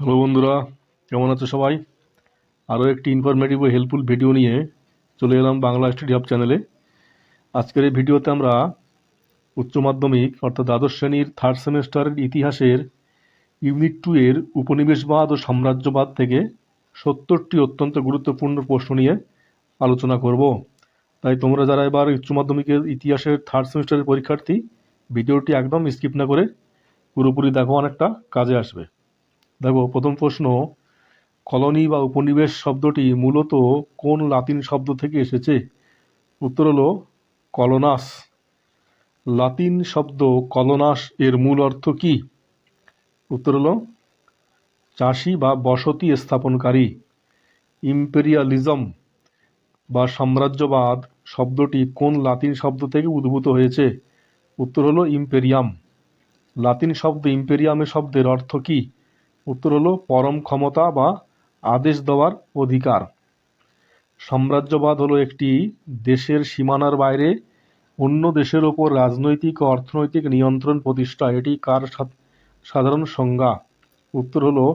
Hello বন্ধুরা, কেমন আছো সবাই? আরও একটি ইনফরমেটিভ ও হেল্পফুল ভিডিও নিয়ে চলে এলাম বাংলা স্টাডি হাব চ্যানেলে। আজকের এই ভিডিওতে আমরা উচ্চ মাধ্যমিক অর্থাৎ দ্বাদশ শ্রেণীর থার্ড সেমেস্টারের ইতিহাসের ইউনিট 2 এর উপনিবেশবাদ ও সাম্রাজ্যবাদ থেকে 70টি অত্যন্ত গুরুত্বপূর্ণ প্রশ্ন নিয়ে আলোচনা করব। তাই তোমরা যারা এবার উচ্চ মাধ্যমিকের ইতিহাসের থার্ড সেমেস্টারের পরীক্ষার্থী, ভিডিওটি একদম স্কিপ না করে পুরোপুরি দেখো, অনেকটা কাজে আসবে। দেখো, প্রথম প্রশ্ন, কলোনি বা উপনিবেশ শব্দটি মূলত কোন লাতিন শব্দ থেকে এসেছে? উত্তর হলো কলোনাস। লাতিন শব্দ কলোনাস এর মূল অর্থ কি? উত্তর হলো চাষি বা বসতি স্থাপনকারী। ইম্পেরিয়ালিজম বা সাম্রাজ্যবাদ শব্দটি কোন লাতিন শব্দ থেকে উদ্ভূত হয়েছে? উত্তর হলো ইম্পেরিয়াম। লাতিন শব্দ ইম্পেরিয়ামের শব্দের অর্থ কি? উত্তর হলো পরম ক্ষমতা বা আদেশ দেওয়ার অধিকার। সাম্রাজ্যবাদ হলো একটি দেশের সীমানার বাইরে অন্য দেশের ওপর রাজনৈতিক ও অর্থনৈতিক নিয়ন্ত্রণ প্রতিষ্ঠা। এটি কার সাধারণ সংজ্ঞা? উত্তর হলো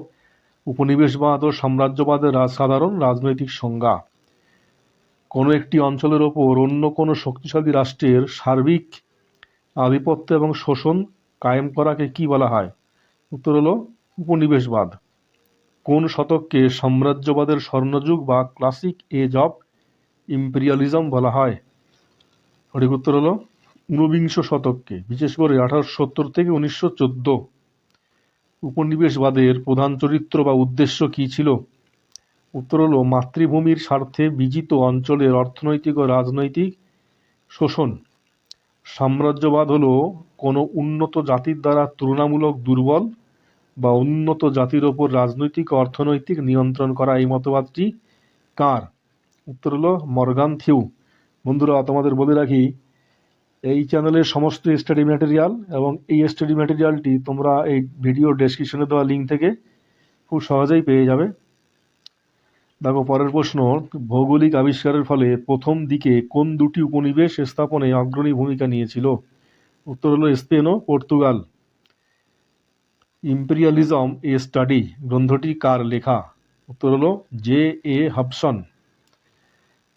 উপনিবেশবাদ ও সাম্রাজ্যবাদের সাধারণ রাজনৈতিক সংজ্ঞা। কোনো একটি অঞ্চলের ওপর অন্য কোনো শক্তিশালী রাষ্ট্রের সার্বিক আধিপত্য এবং শোষণ কায়েম করাকে কি বলা হয়? উত্তর হলো উপনিবেশবাদ। কোন শতককে সাম্রাজ্যবাদের স্বর্ণযুগ বা ক্লাসিক এজ অফ ইম্পেরিয়ালিজম বলা হয়? সঠিক উত্তর হলো ঊনবিংশ শতককে, বিশেষ করে 1870 থেকে 1914। উপনিবেশবাদের প্রধান চরিত্র বা উদ্দেশ্য কী ছিল? উত্তর হলো মাতৃভূমির স্বার্থে বিজিত অঞ্চলের অর্থনৈতিক ও রাজনৈতিক শোষণ। সাম্রাজ্যবাদ হলো কোনো উন্নত জাতির দ্বারা তুলনামূলক দুর্বল বা উন্নত জাতির ওপর রাজনৈতিক ও অর্থনৈতিক নিয়ন্ত্রণ করা। এই মতবাদটি কার? উত্তর হলো মর্গান থিউ। বন্ধুরা, তোমাদের বলে রাখি, এই চ্যানেলের সমস্ত স্টাডি ম্যাটেরিয়াল এবং এই স্টাডি ম্যাটেরিয়ালটি তোমরা এই ভিডিও ডেসক্রিপশনে দেওয়া লিঙ্ক থেকে খুব সহজেই পেয়ে যাবে। দেখো, পরের প্রশ্ন, ভৌগোলিক আবিষ্কারের ফলে প্রথম দিকে কোন দুটি উপনিবেশ স্থাপনে অগ্রণী ভূমিকা নিয়েছিল? উত্তর হলো স্পেন ও পর্তুগাল। ইম্পেরিয়ালিজম এ স্টাডি গ্রন্থটি কার লেখা? উত্তর হলো জে এ হাবসন।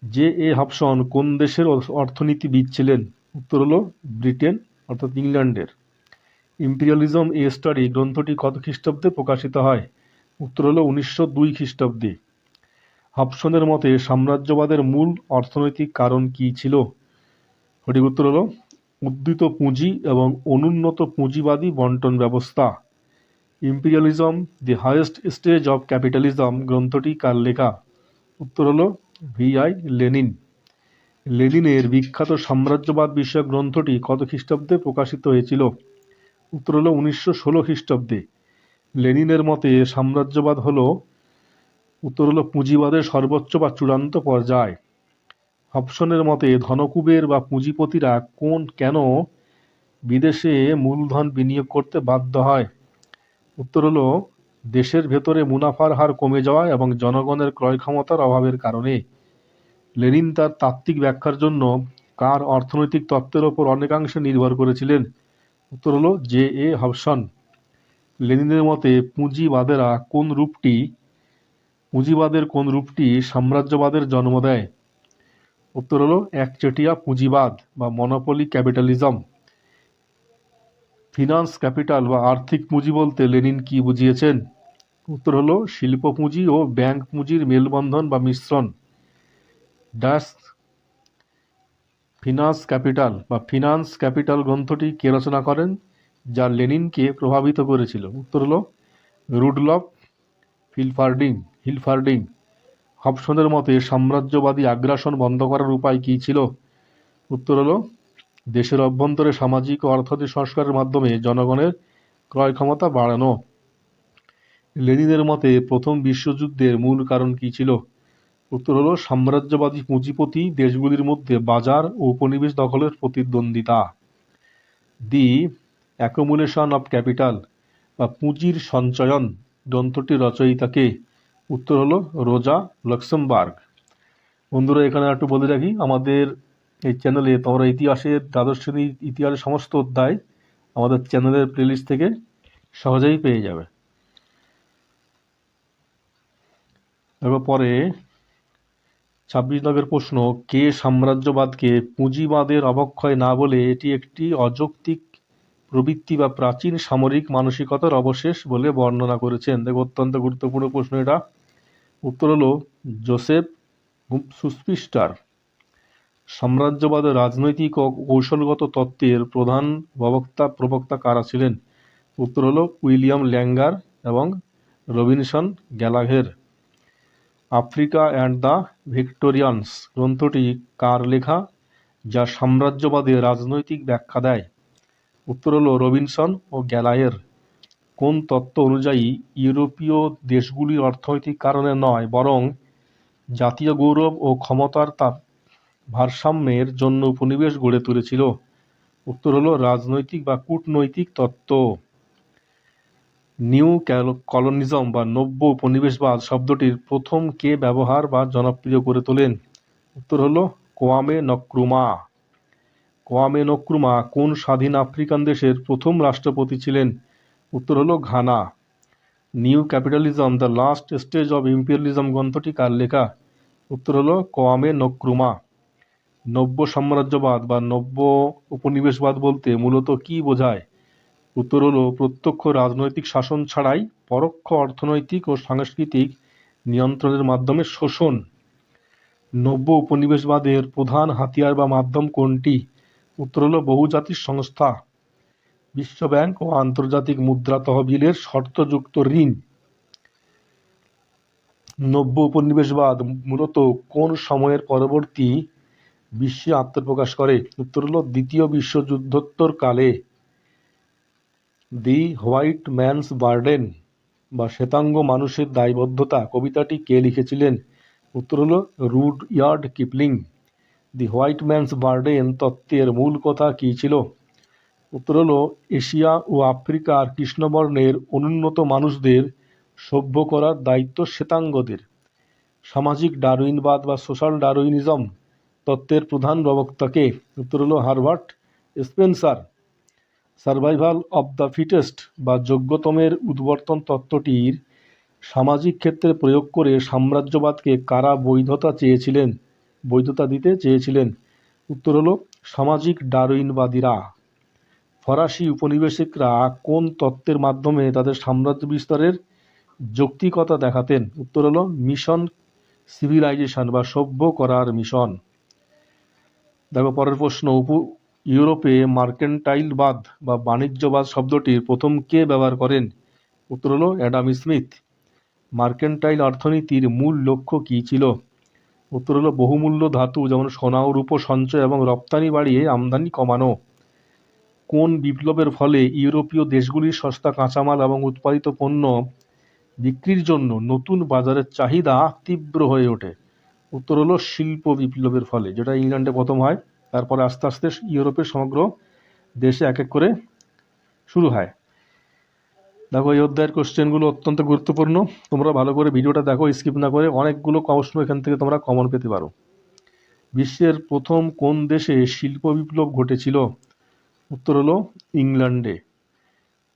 জে এ হাবসন কোন দেশের অর্থনীতিবিদ ছিলেন? উত্তর হলো ব্রিটেন অর্থাৎ ইংল্যান্ডের। ইম্পেরিয়ালিজম এ স্টাডি গ্রন্থটি কত খ্রিস্টাব্দে প্রকাশিত হয়? উত্তর হলো 1902 খ্রিস্টাব্দে। হাবসনের মতে সাম্রাজ্যবাদের মূল অর্থনৈতিক কারণ কী ছিল? সঠিক উত্তর হলো উদ্ধৃত পুঁজি এবং অনুন্নত পুঁজিবাদী বন্টন ব্যবস্থা। Imperialism the highest stage of capitalism গ্রন্থটি কার লেখা? উত্তর হলো ভি.আই. লেনিন। লেনিনের বিখ্যাত সাম্রাজ্যবাদ বিষয়ক গ্রন্থটি কত খ্রিস্টাব্দে প্রকাশিত হয়েছিল? উত্তর হলো 1916 খ্রিস্টাব্দে। লেনিনের মতে সাম্রাজ্যবাদ হলো উত্তর হলো পুঁজিবাদের সর্বোচ্চ বা চূড়ান্ত পর্যায়। হবসনের মতে ধনকুবের বা পুঁজিপতিরা কেন বিদেশে মূলধন বিনিয়োগ করতে বাধ্য হয়? উত্তর হলো দেশের ভেতরে মুনাফার হার কমে যাওয়া এবং জনগণের ক্রয় ক্ষমতার অভাবের কারণে। লেনিন তার তাত্ত্বিক ব্যাখ্যার জন্য কার অর্থনৈতিক তত্ত্বের ওপর অনেকাংশে নির্ভর করেছিলেন? উত্তর হলো জে এ হাবসন। লেনিনের মতে পুঁজিবাদের কোন রূপটি সাম্রাজ্যবাদের জন্ম দেয়? উত্তর হলো একচেটিয়া পুঁজিবাদ বা মনোপলি ক্যাপিটালিজম। ফিনান্স ক্যাপিটাল বা আর্থিক পুঁজি বলতে লেনিন কি বুঝিয়েছেন? উত্তর হলো শিল্প পুঁজি ও ব্যাংক পুঁজির মেলবন্ধন বা মিশ্রণ। ড্যাশ ফিনান্স ক্যাপিটাল গ্রন্থটি কে রচনা করেন যা লেনিনকে প্রভাবিত করেছিল? উত্তর হলো রুডলফ হিলফার্ডিং। হবসনের মতে সাম্রাজ্যবাদী আগ্রাসন বন্ধ করার উপায় কী ছিল? উত্তর হলো দেশের অভ্যন্তরে সামাজিক ও অর্থনৈতিক সংস্কারের মাধ্যমে জনগণের ক্রয় ক্ষমতা বাড়ানো। লেনিনের মতে প্রথম বিশ্বযুদ্ধের মূল কারণ কী ছিল? উত্তর হলো সাম্রাজ্যবাদী পুঁজিপতি দেশগুলির মধ্যে বাজার ও উপনিবেশ দখলের প্রতিদ্বন্দ্বিতা। দি অ্যাকুমুলেশন অফ ক্যাপিটাল বা পুঁজির সঞ্চয়ন গ্রন্থটির রচয়িতা কে? উত্তর হলো রোজা লক্সেমবার্গ। বন্ধুরা, এখানে একটু বলে রাখি, আমাদের এই চ্যানেলে তোমরা ইতিহাসের দ্বাদশ শ্রেণীর ইতিহাসের সমস্ত অধ্যায় আমাদের চ্যানেলের প্লেলিস্ট থেকে সহজেই পেয়ে যাবে। দেখো পরে 26 দাগের প্রশ্ন, কে সাম্রাজ্যবাদকে পুঁজিবাদের অবক্ষয় না বলে এটি একটি অযৌক্তিক প্রবৃত্তি বা প্রাচীন সামরিক মানসিকতার অবশেষ বলে বর্ণনা করেছেন? দেখো অত্যন্ত গুরুত্বপূর্ণ প্রশ্ন এটা। উত্তর হলো জোসেফ সুস্পিস্টার। সাম্রাজ্যবাদের রাজনৈতিক ও কৌশলগত তত্ত্বের প্রধান প্রবক্তা কারা ছিলেন? উত্তর হলো উইলিয়াম ল্যাঙ্গার এবং রবিনসন গ্যালাঘের। আফ্রিকা অ্যান্ড দ্য ভিক্টোরিয়ানস গ্রন্থটি কার লেখা, যা সাম্রাজ্যবাদের রাজনৈতিক ব্যাখ্যা দেয়? উত্তর হলো রবিনসন ও গ্যালাঘের। কোন তত্ত্ব অনুযায়ী ইউরোপীয় দেশগুলির অর্থনৈতিক কারণে নয়, বরং জাতীয় গৌরব ও ক্ষমতার ভারসাম্যের জন্য উপনিবেশ গড়ে তুলেছিল? উত্তর হলো রাজনৈতিক বা কূটনৈতিক তত্ত্ব। নিউ কলোনিজম বা নব্য উপনিবেশবাদ শব্দটির প্রথম কে ব্যবহার বা জনপ্রিয় করে তোলেন? উত্তর হলো কোয়ামে নক্রুমা। কোয়ামে নক্রুমা কোন স্বাধীন আফ্রিকান দেশের প্রথম রাষ্ট্রপতি ছিলেন? উত্তর হলো Ghana. New capitalism the last stage of imperialism গ্রন্থটি কার লেখা? উত্তর হলো কোয়ামে নক্রুমা। নব্য সাম্রাজ্যবাদ বা নব্য উপনিবেশবাদ বলতে মূলত কি বোঝায়? উত্তর হলো প্রত্যক্ষ রাজনৈতিক শাসন ছাড়াই পরোক্ষ অর্থনৈতিক ও সাংস্কৃতিক নিয়ন্ত্রণের মাধ্যমে শোষণ। নব্য উপনিবেশবাদের প্রধান হাতিয়ার বা মাধ্যম কোনটি? উত্তর হলো বহুজাতিক সংস্থা, বিশ্বব্যাংক ও আন্তর্জাতিক মুদ্রা তহবিলের শর্তযুক্ত ঋণ। নব্য উপনিবেশবাদ মূলত কোন সময়ের পরবর্তী বিশ্বে আত্মপ্রকাশ করে? উত্তর হলো দ্বিতীয় বিশ্বযুদ্ধোত্তর কালে। দি হোয়াইট ম্যানস বার্ডেন বা শ্বেতাঙ্গ মানুষের দায়বদ্ধতা কবিতাটি কে লিখেছিলেন? উত্তর হলো রুডইয়ার্ড কিপলিং। দি হোয়াইট ম্যানস বার্ডেন তত্ত্বের মূল কথা কী ছিল? উত্তর হলো এশিয়া ও আফ্রিকার কৃষ্ণবর্ণের অনুন্নত মানুষদের সভ্য করার দায়িত্ব শ্বেতাঙ্গদের। সামাজিক ডারউইনবাদ বা সোশ্যাল ডারউইনিজম তত্ত্বের প্রধান প্রবক্তা কে? উত্তর হলো Herbert Spencer. Survival of the fittest বা যোগ্যতমের উদ্বর্তন তত্ত্বটির সামাজিক ক্ষেত্রে প্রয়োগ করে সাম্রাজ্যবাদকে কারা বৈধতা দিতে চেয়েছিলেন? উত্তর হলো সামাজিক ডারউইনবাদীরা। ফরাসি উপনিবেশিকরা কোন তত্ত্বের মাধ্যমে তাদের সাম্রাজ্য বিস্তারের যৌক্তিকতা দেখাতেন? উত্তর হলো মিশন সিভিলাইজেশন বা সভ্য করার মিশন। দেখো পরের প্রশ্ন, ইউরোপে মার্কেন্টাইলবাদ বা বাণিজ্যবাদ শব্দটির প্রথম কে ব্যবহার করেন? উত্তর হলো অ্যাডাম স্মিথ। মার্কেন্টাইল অর্থনীতির মূল লক্ষ্য কী ছিল? উত্তর হলো বহুমূল্য ধাতু যেমন সোনা ও রূপো সঞ্চয় এবং রপ্তানি বাড়িয়ে আমদানি কমানো। কোন বিপ্লবের ফলে ইউরোপীয় দেশগুলির সস্তা কাঁচামাল এবং উৎপাদিত পণ্য বিক্রির জন্য নতুন বাজারের চাহিদা তীব্র হয়ে ওঠে? উত্তর হলো শিল্প বিপ্লবের ফলে, যেটা ইংল্যান্ডে প্রথম হয়, তারপরে আস্তে আস্তে ইউরোপের সমগ্র দেশে এক এক করে শুরু হয়। দেখো এই অধ্যায়ের কোশ্চেনগুলো অত্যন্ত গুরুত্বপূর্ণ, তোমরা ভালো করে ভিডিওটা দেখো, স্কিপ না করে, অনেকগুলো প্রশ্ন এখান থেকে তোমরা কমন পেতে পারো। বিশ্বের প্রথম কোন দেশে শিল্প বিপ্লব ঘটেছিল? উত্তর হলো ইংল্যান্ডে।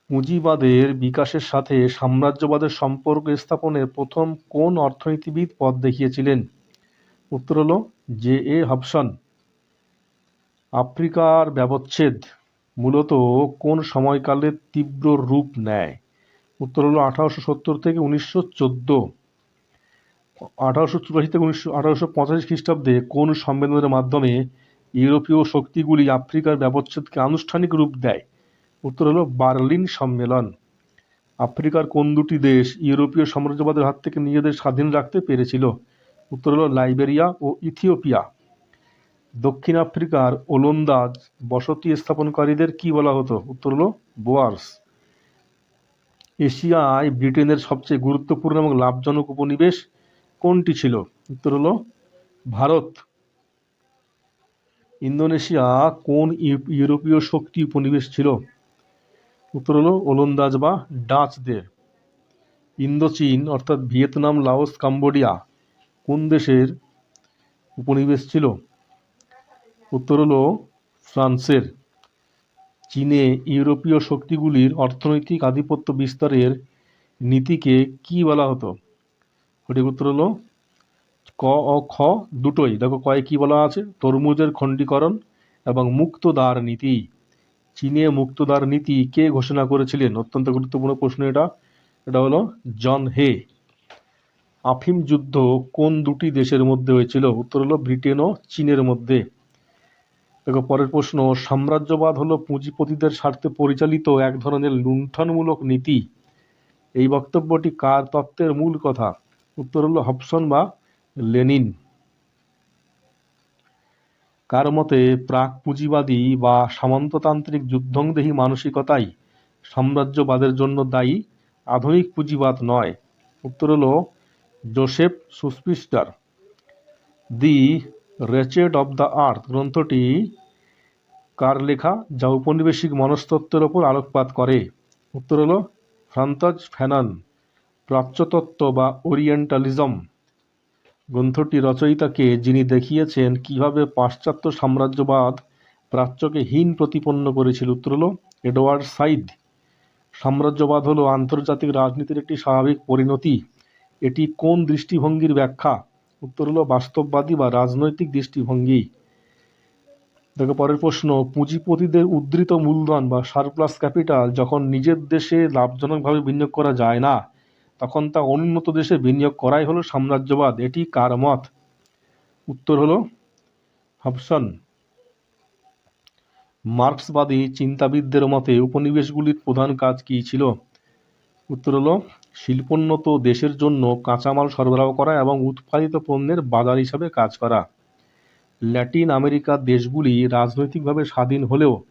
পুঁজিবাদের বিকাশের সাথে সাম্রাজ্যবাদের সম্পর্ক স্থাপনের প্রথম কোন অর্থনীতিবিদ পথ দেখিয়েছিলেন? উত্তর হলো জে.এ. হবসন। আফ্রিকার ব্যবচ্ছেদ মূলত কোন সময়কালে তীব্র রূপ নেয়? উত্তর হলো 1870 থেকে 1914। 1884 থেকে 1885 খ্রিস্টাব্দে কোন সম্মেলনের মাধ্যমে ইউরোপীয় শক্তিগুলি আফ্রিকার ব্যবচ্ছেদকে আনুষ্ঠানিক রূপ দেয়? উত্তর হলো বার্লিন সম্মেলন। আফ্রিকার কোন দুটি দেশ ইউরোপীয় সাম্রাজ্যবাদের হাত থেকে নিজেদের স্বাধীন রাখতে পেরেছিল? উত্তর হলো লাইবেরিয়া ও ইথিওপিয়া। দক্ষিণ আফ্রিকার ওলন্দাজ বসতি স্থাপনকারীদের কি বলা হতো? উত্তর হলো বোয়ার্স। এশিয়ায় ব্রিটেনের সবচেয়ে গুরুত্বপূর্ণ এবং লাভজনক উপনিবেশ কোনটি ছিল? উত্তর হলো ভারত। ইন্দোনেশিয়া কোন ইউরোপীয় শক্তি উপনিবেশ ছিল? উত্তর হলো ওলন্দাজ বা ডাচদের। ইন্দোচীন অর্থাৎ ভিয়েতনাম, লাওস, কম্বোডিয়া কোন দেশের উপনিবেশ ছিল? উত্তর হলো ফ্রান্সের। চীনে ইউরোপীয় শক্তিগুলির অর্থনৈতিক আধিপত্য বিস্তারের নীতিকে কি বলা হতো? সঠিক উত্তর হলো ক ও খ দুটোই। দেখো কয়ে কি বলা আছে, তরমুজের খণ্ডীকরণ এবং মুক্তদ্বার নীতি। চীনে মুক্তদ্বার নীতি কে ঘোষণা করেছিলেন? অত্যন্ত গুরুত্বপূর্ণ প্রশ্ন এটা। এটা হলো জন হে। আফিম যুদ্ধ কোন দুটি দেশের মধ্যে হয়েছিল? উত্তর হলো ব্রিটেন ও চীনের মধ্যে। দেখো পরের প্রশ্ন, সাম্রাজ্যবাদ হলো পুঁজিপতিদের স্বার্থে পরিচালিত এক ধরনের লুণ্ঠনমূলক নীতি। এই বক্তব্যটি কার তত্ত্বের মূল কথা? উত্তর হলো হবসন বা লেনিন। কার মতে প্রাক পুঁজিবাদী বা সামন্ততান্ত্রিক যুদ্ধংদেহী মানসিকতাই সাম্রাজ্যবাদের জন্য দায়ী, আধুনিক পুঁজিবাদ নয়? উত্তর হলো Joseph Schumpeter. The wretched of the earth গ্রন্থটি কার লেখা, যা ঔপনিবেশিক মনস্তত্ত্বের ওপর আলোকপাত করে? উত্তর হলো ফ্রান্তাজ ফ্যানন। প্রাচ্যতত্ত্ব বা ওরিয়েন্টালিজম গ্রন্থটি রচয়িতাকে, যিনি দেখিয়েছেন কিভাবে পাশ্চাত্য সাম্রাজ্যবাদ প্রাচ্যকে হীন প্রতিপন্ন করেছিল? উত্তর হলো এডওয়ার্ড সাইদ। সাম্রাজ্যবাদ হলো আন্তর্জাতিক রাজনীতির একটি স্বাভাবিক পরিণতি। এটি কোন দৃষ্টিভঙ্গির ব্যাখ্যা? উত্তর হলো বাস্তববাদী বা রাজনৈতিক দৃষ্টিভঙ্গি। দেখো পরের প্রশ্ন, পুঁজিপতিদের উদ্ধৃত মূলধন বা সারপ্লাস ক্যাপিটাল যখন নিজের দেশে লাভজনকভাবে বিনিয়োগ করা যায় না, তখন তা অনুন্নত দেশে বিনিয়োগ করাই হলো সাম্রাজ্যবাদ। এটি কার মত? উত্তর হলো হবসন। মার্ক্সবাদী চিন্তাবিদদের মতে উপনিবেশগুলির প্রধান কাজ কী ছিল? উত্তর হলো শিল্পোন্নত দেশের জন্য কাঁচামাল সরবরাহ করা এবং উৎপাদিত পণ্যের বাজার হিসাবে কাজ করা। ল্যাটিন আমেরিকার দেশগুলি রাজনৈতিকভাবে স্বাধীন হলেও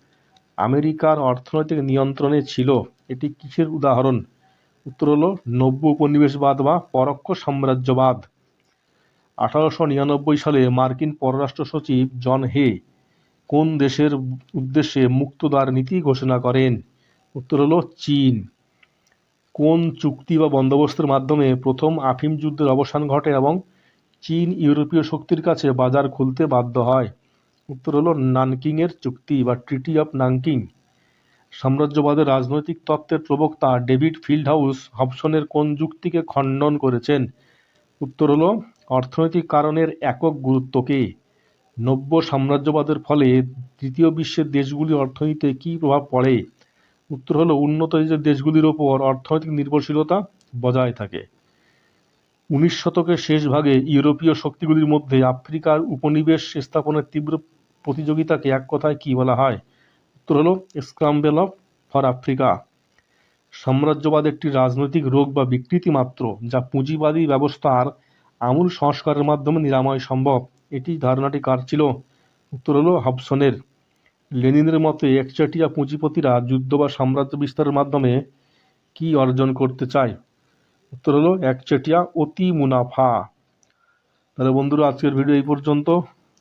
আমেরিকার অর্থনৈতিক নিয়ন্ত্রণে ছিল। এটি কিসের উদাহরণ? উত্তর হলো নব্য উপনিবেশবাদ বা পরোক্ষ সাম্রাজ্যবাদ। 1899 সালে মার্কিন পররাষ্ট্র সচিব জন হে কোন দেশের উদ্দেশ্যে মুক্তদ্বার নীতি ঘোষণা করেন? উত্তর হলো চীন। কোন চুক্তি বা বন্দোবস্তের মাধ্যমে প্রথম আফিম যুদ্ধের অবসান ঘটে এবং চীন ইউরোপীয় শক্তির কাছে বাজার খুলতে বাধ্য হয়? উত্তর হলো নানকিংয়ের চুক্তি বা ট্রিটি অফ নানকিং। সাম্রাজ্যবাদের রাজনৈতিক তত্ত্বের প্রবক্তা ডেভিড ফিল্ডহাউস হবসনের কোন যুক্তিকে খণ্ডন করেছেন? উত্তর হলো অর্থনৈতিক কারণের একক গুরুত্বকে। নব্য সাম্রাজ্যবাদের ফলে তৃতীয় বিশ্বের দেশগুলির অর্থনীতিতে কী প্রভাব পড়ে? উত্তর হলো উন্নত দেশগুলির ওপর অর্থনৈতিক নির্ভরশীলতা বজায় থাকে। 19 শতকের শেষ ভাগে ইউরোপীয় শক্তিগুলির মধ্যে আফ্রিকার উপনিবেশ স্থাপনের তীব্র প্রতিযোগিতাকে এক কথায় কী বলা হয়? উত্তর হলো স্ক্রাম্বল ফর আফ্রিকা। সাম্রাজ্যবাদ একটি রাজনৈতিক রোগ বা বিকৃতি মাত্র, যা পুঁজিবাদী ব্যবস্থার আমূল সংস্কারের মাধ্যমে নিরাময় সম্ভব। এটি ধারণাটি কার ছিল? উত্তর হলো হবসনের। লেনিনের মতে একচেটিয়া পুঁজিপতিরা যুদ্ধ বা সাম্রাজ্য বিস্তারের মাধ্যমে কি অর্জন করতে চায়? উত্তর হলো একচেটিয়া অতি মুনাফা। তাহলে বন্ধুরা, আজকের ভিডিও এই পর্যন্ত।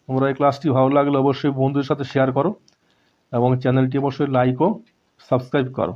তোমরা এই ক্লাসটি ভালো লাগলে অবশ্যই বন্ধুদের সাথে শেয়ার করো এবং চ্যানেলটি অবশ্যই লাইক ও সাবস্ক্রাইব করো।